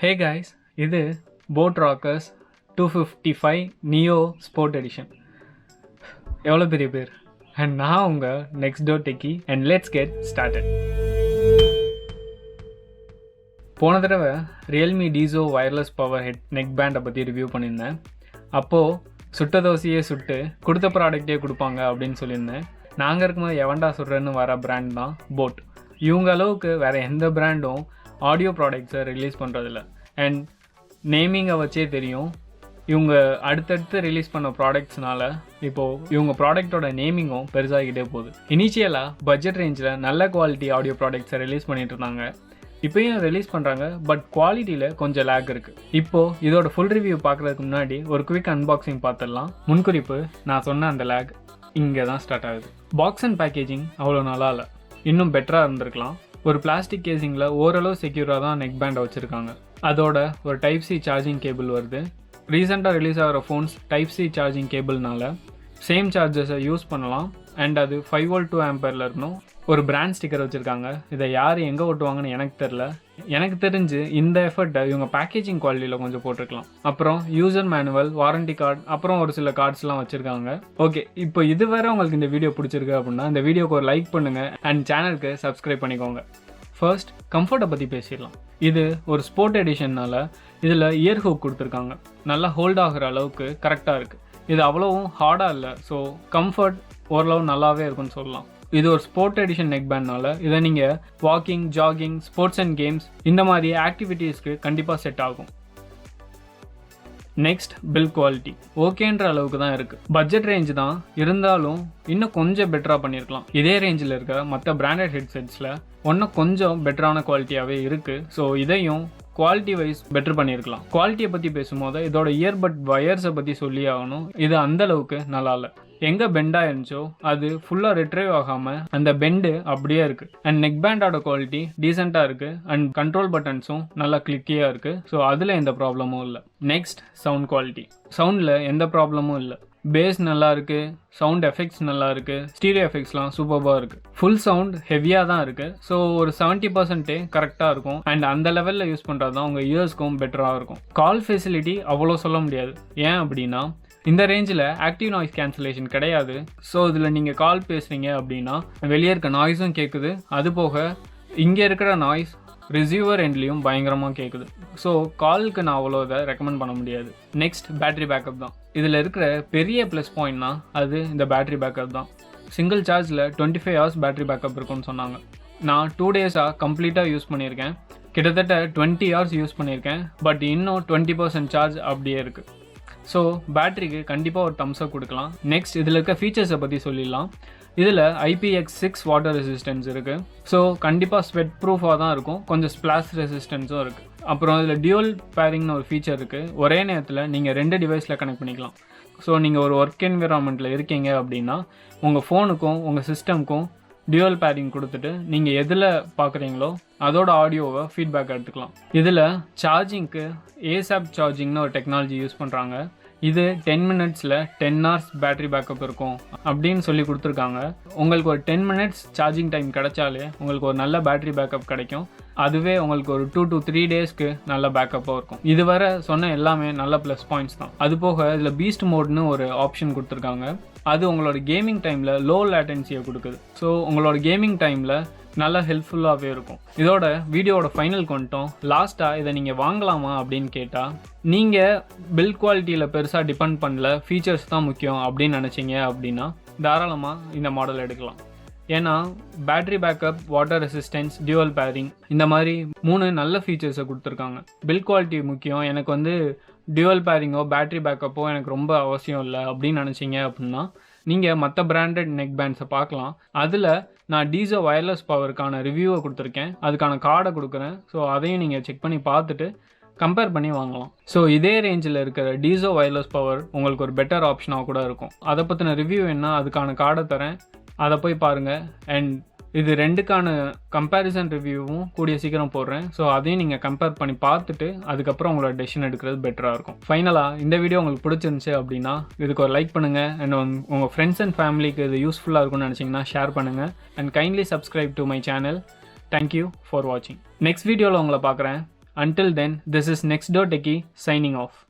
Hey guys, இது boAt Rockerz 255 Neo sport edition. எவ்வளோ பெரிய பேர். அண்ட் நான் உங்கள் next door techie and let's get started. போன தடவை Realme Dizo wireless power head neck பேண்டை பற்றி ரிவ்யூ பண்ணியிருந்தேன். அப்போது சுட்ட தோசையே சுட்டு கொடுத்த ப்ராடக்டே கொடுப்பாங்க அப்படின்னு சொல்லியிருந்தேன். நாங்கள் இருக்கும்போது எவன்டா சுடுறேன்னு வர பிராண்ட் தான் போட். இவங்க அளவுக்கு வேறு எந்த பிராண்டும் ஆடியோ ப்ராடக்ட்ஸை ரிலீஸ் பண்ணுறதில்ல. அண்ட் நேமிங்கை வச்சே தெரியும் இவங்க அடுத்தடுத்து ரிலீஸ் பண்ண ப்ராடக்ட்ஸ்னால இப்போது இவங்க ப்ராடக்டோட நேமிங்கும் பெருசாகிக்கிட்டே போகுது. இனிஷியலாக பட்ஜெட் ரேஞ்சில் நல்ல குவாலிட்டி ஆடியோ ப்ராடக்ட்ஸை ரிலீஸ் பண்ணிட்டு இருந்தாங்க. இப்போயும் ரிலீஸ் பண்ணுறாங்க, பட் குவாலிட்டியில் கொஞ்சம் லேக் இருக்குது. இப்போது இதோட ஃபுல் ரிவ்யூ பார்க்குறதுக்கு முன்னாடி ஒரு குவிக் அன்பாக்சிங் பார்த்துடலாம். முன்குறிப்பு, நான் சொன்ன அந்த லேக் இங்கே தான் ஸ்டார்ட் ஆகுது. பாக்ஸ் அண்ட் பேக்கேஜிங் அவ்வளோ நல்லா இல்லை, இன்னும் பெட்டராக இருந்திருக்கலாம். ஒரு பிளாஸ்டிக் கேசிங்கில் ஓரளவு செக்யூராக தான் நெக் பேண்டை வச்சுருக்காங்க. அதோட ஒரு டைப் சி சார்ஜிங் கேபிள் வருது. ரீசெண்டாக ரிலீஸ் ஆகிற ஃபோன்ஸ் டைப் சி சார்ஜிங் கேபிள்னால சேம் சார்ஜஸை யூஸ் பண்ணலாம். அண்ட் அது 5 volt 2 ampere இருக்கணும். ஒரு பிராண்ட் ஸ்டிக்கர் வச்சுருக்காங்க. இதை யார் எங்கே ஓட்டுவாங்கன்னு எனக்கு தெரில. எனக்கு தெரிஞ்சு இந்த எஃபர்ட்டை இவங்க பேக்கேஜிங் குவாலிட்டியில் கொஞ்சம் போட்டிருக்கலாம். அப்புறம் யூசர் மேனுவல், வாரண்டி கார்டு, அப்புறம் ஒரு சில கார்ட்ஸ்லாம் வச்சுருக்காங்க. ஓகே, இப்போ இதுவரை உங்களுக்கு இந்த வீடியோ பிடிச்சிருக்கு அப்படின்னா இந்த வீடியோக்கு ஒரு லைக் பண்ணுங்கள் அண்ட் சேனலுக்கு சப்ஸ்கிரைப் பண்ணிக்கோங்க. ஃபர்ஸ்ட், கம்ஃபர்ட்டை பற்றி பேசிடலாம். இது ஒரு ஸ்போர்ட் எடிஷன்னால இதில் இயர் ஹூக் கொடுத்துருக்காங்க. நல்லா ஹோல்ட் ஆகிற அளவுக்கு கரெக்டாக இருக்குது. இது அவ்வளோவும் ஹார்டாக இல்லை. ஸோ கம்ஃபர்ட் ஓரளவு நல்லாவே இருக்குன்னு சொல்லலாம். இது ஒரு ஸ்போர்ட் எடிஷன் நெக் பேண்ட்னால இதை நீங்கள் walking, jogging, sports and games இந்த மாதிரி ஆக்டிவிட்டீஸ்க்கு கண்டிப்பாக செட் ஆகும். நெக்ஸ்ட், பில்ட் குவாலிட்டி ஓகேன்ற அளவுக்கு தான் இருக்குது. பட்ஜெட் ரேஞ்சு தான் இருந்தாலும் இன்னும் கொஞ்சம் பெட்டராக பண்ணியிருக்கலாம். இதே ரேஞ்சில் இருக்க மற்ற பிராண்டட் ஹெட்செட்ஸில் ஒன்றும் கொஞ்சம் பெட்டரான குவாலிட்டியாகவே இருக்குது. ஸோ இதையும் குவாலிட்டி வைஸ் பெட்டர் பண்ணியிருக்கலாம். குவாலிட்டியை பற்றி பேசும்போது இதோட இயர்பட் வயர்ஸை பற்றி சொல்லி ஆகணும். இது அந்தளவுக்கு நல்லா இல்லை. எங்கே பெண்டாக இருந்துச்சோ அது ஃபுல்லாக ரிட்ரைவ் ஆகாமல் அந்த பெண்டு அப்படியே இருக்குது. அண்ட் நெக் பேண்டோட குவாலிட்டி டீசெண்டாக இருக்குது. அண்ட் கண்ட்ரோல் பட்டன்ஸும் நல்லா கிளிக்கியாக இருக்குது. ஸோ அதில் எந்த ப்ராப்ளமும் இல்லை. Next, sound quality. சவுண்டில் எந்த ப்ராப்ளமும் இல்லை. பேஸ் நல்லா இருக்குது, சவுண்ட் எஃபெக்ட்ஸ் நல்லா இருக்குது, ஸ்டீரியோ எஃபெக்ட்ஸ்லாம் சூப்பராக இருக்குது. ஃபுல் சவுண்ட் ஹெவியாக தான் இருக்குது. ஸோ ஒரு 70% கரெக்டாக இருக்கும். அண்ட் அந்த லெவலில் யூஸ் பண்ணுறது தான் உங்கள் இயர்ஸ்க்கும் பெட்டராக இருக்கும். கால் ஃபெசிலிட்டி அவ்வளோ சொல்ல முடியாது. ஏன் அப்படின்னா இந்த ரேஞ்சில் ஆக்டிவ் நாய்ஸ் கேன்சலேஷன் கிடையாது. ஸோ இதில் நீங்கள் கால் பேசுகிறீங்க அப்படின்னா வெளியே இருக்க நாய்ஸும் கேட்குது. அது போக இங்கே இருக்கிற நாய்ஸ் ரிசீவர் எண்ட்லேயும் பயங்கரமாக கேட்குது. ஸோ காலுக்கு நான் அவ்வளோ இதை ரெக்கமெண்ட் பண்ண முடியாது. நெக்ஸ்ட், பேட்டரி பேக்கப் தான். இதில் இருக்கிற பெரிய ப்ளஸ் பாயிண்ட்னா அது இந்த பேட்டரி பேக்கப் தான். சிங்கிள் சார்ஜில் 25 hours பேட்டரி பேக்கப் இருக்குன்னு சொன்னாங்க. நான் 2 days கம்ப்ளீட்டாக யூஸ் பண்ணியிருக்கேன். கிட்டத்தட்ட 20 hours யூஸ் பண்ணியிருக்கேன். பட் இன்னும் 20% சார்ஜ் அப்படியே இருக்குது. ஸோ பேட்டரிக்கு கண்டிப்பாக ஒரு தம்ஸ்அப் கொடுக்கலாம். நெக்ஸ்ட், இதில் இருக்க ஃபீச்சர்ஸை பற்றி சொல்லிடலாம். இதில் IPX6 வாட்டர் ரெசிஸ்டன்ஸ் இருக்குது. ஸோ கண்டிப்பாக ஸ்வெட் ப்ரூஃபாக தான் இருக்கும். கொஞ்சம் ஸ்ப்ளாஷ் ரெசிஸ்டன்ஸும் இருக்குது. அப்புறம் இதில் டியூவல் பேரிங்னு ஒரு ஃபீச்சர் இருக்குது. ஒரே நேரத்தில் நீங்கள் 2 டிவைஸில் கனெக்ட் பண்ணிக்கலாம். ஸோ நீங்கள் ஒரு ஒர்க் என்விரான்மெண்ட்டில் இருக்கீங்க அப்படின்னா உங்கள் ஃபோனுக்கும் உங்கள் சிஸ்டம்க்கும் டியூவல் பேரிங் கொடுத்துட்டு நீங்கள் எதில் பார்க்குறீங்களோ அதோட ஆடியோவை ஃபீட்பேக் எடுத்துக்கலாம். இதில் சார்ஜிங்க்கு ஏசாப் சார்ஜிங்னு ஒரு டெக்னாலஜி யூஸ் பண்ணுறாங்க. இது 10 minutesல 10 hours பேட்டரி பேக்கப் இருக்கும் அப்படின்னு சொல்லி கொடுத்துருக்காங்க. உங்களுக்கு ஒரு 10 minutes சார்ஜிங் டைம் கிடைச்சாலே உங்களுக்கு ஒரு நல்ல பேட்டரி பேக்கப் கிடைக்கும். அதுவே உங்களுக்கு ஒரு 2 to 3 daysக்கு நல்ல பேக்கப்பாக இருக்கும். இதுவரை சொன்ன எல்லாமே நல்ல ப்ளஸ் பாயிண்ட்ஸ் தான். அது போக இதில் பீஸ்ட் மோட்னு ஒரு ஆப்ஷன் கொடுத்துருக்காங்க. அது உங்களோட கேமிங் டைமில் லோ லேட்டன்சியை கொடுக்குது. ஸோ உங்களோட கேமிங் டைமில் நல்லா ஹெல்ப்ஃபுல்லாகவே இருக்கும். இதோட வீடியோட ஃபைனல் கொண்டோம். லாஸ்ட்டாக இதை நீங்கள் வாங்கலாமா அப்படின்னு கேட்டால், நீங்கள் பில்ட் குவாலிட்டியில் பெருசாக டிபெண்ட் பண்ணல, ஃபீச்சர்ஸ் தான் முக்கியம் அப்படின்னு நினச்சிங்க அப்படின்னா தாராளமாக இந்த மாடல் எடுக்கலாம். ஏன்னா battery backup, water resistance, dual pairing இந்த மாதிரி 3 நல்ல ஃபீச்சர்ஸை கொடுத்துருக்காங்க. பில்ட் குவாலிட்டி முக்கியம், எனக்கு டியூவல் பேரிங்கோ பேட்டரி பேக்கப்போ எனக்கு ரொம்ப அவசியம் இல்லை அப்படின்னு நினச்சிங்க அப்படின்னா நீங்கள் மற்ற பிராண்டட் நெக் பேண்ட்ஸை பார்க்கலாம். அதில் நான் டிசோ வயர்லெஸ் பவருக்கான ரிவ்யூவை கொடுத்துருக்கேன். அதுக்கான கார்டை கொடுக்குறேன். ஸோ அதையும் நீங்கள் செக் பண்ணி பார்த்துட்டு கம்பேர் பண்ணி வாங்கலாம். ஸோ இதே ரேஞ்சில் இருக்கிற டிசோ வயர்லெஸ் பவர் உங்களுக்கு ஒரு பெட்டர் ஆப்ஷனாக கூட இருக்கும். அதை பற்றின ரிவ்யூ என்ன, அதுக்கான கார்டை தரேன், அதை போய் பாருங்கள். அண்ட் இது 2க்கான கம்பேரிசன் ரிவ்யூவும் கூடிய சீக்கிரம் போடுறேன். ஸோ அதையும் நீங்கள் கம்பேர் பண்ணி பார்த்துட்டு அதுக்கப்புறம் உங்களோட டெசிஷன் எடுக்கிறது பெட்டராக இருக்கும். ஃபைனலாக இந்த வீடியோ உங்களுக்கு பிடிச்சிருந்துச்சு அப்படின்னா இதுக்கு ஒரு லைக் பண்ணுங்கள். அண்ட் உங்கள் ஃப்ரெண்ட்ஸ் அண்ட் ஃபேமிலிக்கு இது யூஸ்ஃபுல்லாக இருக்கும்னு நினச்சிங்கன்னா ஷேர் பண்ணுங்கள். And kindly subscribe to my channel. Thank you for வாட்சிங். நெக்ஸ்ட் வீடியோவில் உங்களை பார்க்குறேன். Until then, this is Next Door Techie signing off.